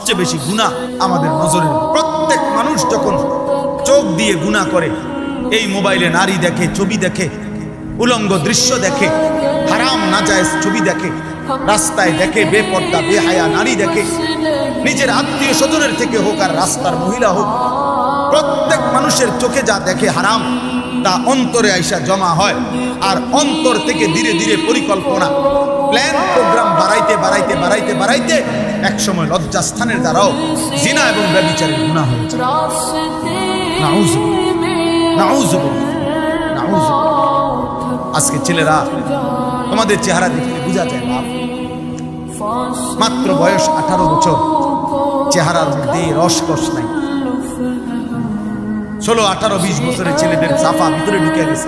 সবচেয়ে বেশি গুনাহ আমাদের নজরে। প্রত্যেক মানুষ যখন চোখ দিয়ে গুনাহ করে, এই মোবাইলে নারী দেখে, ছবি দেখে, উলঙ্গ দৃশ্য দেখে, হারাম নাজায়েজ ছবি দেখে, রাস্তায় দেখে বেপর্দা বেহায়া নারী দেখে, নিজের আত্মীয় স্বজনের থেকে হোক আর রাস্তার মহিলা হোক, প্রত্যেক মানুষের চোখে যা দেখে হারাম, তা অন্তরে আইসা জমা হয়। আর অন্তর থেকে ধীরে ধীরে পরিকল্পনা, প্ল্যান, প্রোগ্রাম বাড়াইতে বাড়াইতে বাড়াইতে বাড়াইতে একসময় লজ্জাস্থানের দ্বারাও জিনা এবং ব্যভিচারের গুনাহ হয়ে যায়। নাউযুবিল্লাহ, নাউযুবিল্লাহ, নাউযুবিল্লাহ। আজকে ছেলেরা, তোমাদের চেহারা দেখলে বোঝা যায় না, মাত্র বয়স 18 বছর, চেহারার মধ্যে রসকস নাই। 16, 18, 20 বছরের ছেলেদের সাফা ভিতরে ঢুকে গেছে।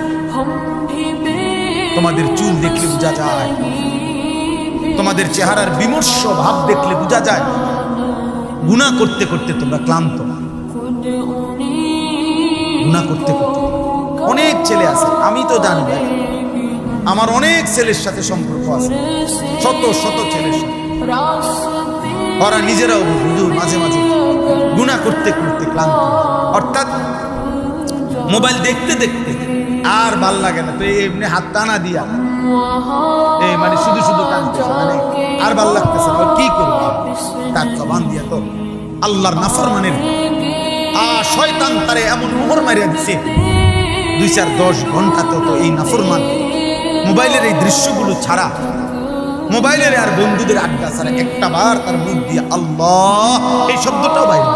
তোমাদের চুল দেখলে বোঝা যায়, তোমাদের চেহারার বিমর্ষ ভাব দেখলে বোঝা যায় গুনাহ করতে করতে তোমরা ক্লান্ত। গুনাহ করতে করতে অনেক ছেলে আছে, আমি তো জানি ভাই, আমার অনেক ছেলের সাথে সম্পর্ক আছে, শত শত ছেলের সাথে। ওরা নিজেরাও হুজুর মাঝে মাঝে গুনাহ করতে করতে ক্লান্ত। অর্থাৎ মোবাইল দেখতে দেখতে আর ভাল লাগে না, তো এমনি হাত টানা দিয়া এই মানে শুধু শুধু টানতেছে, মানে আর ভাল লাগতেছে না, কি করবো? তার জবান দিয়া তো আল্লাহর নাফরমানের শয়তান তারে এমন মোহর মারিয়া দিছে, 2-4-10 ঘন্টাতেও তো এই নাফরমান মোবাইলের এই দৃশ্যগুলো ছাড়া, মোবাইলের আর বন্ধুদের আড্ডা ছাড়া একটা বার তার মুখ দিয়ে আল্লাহ এই শব্দটাও বাইরে।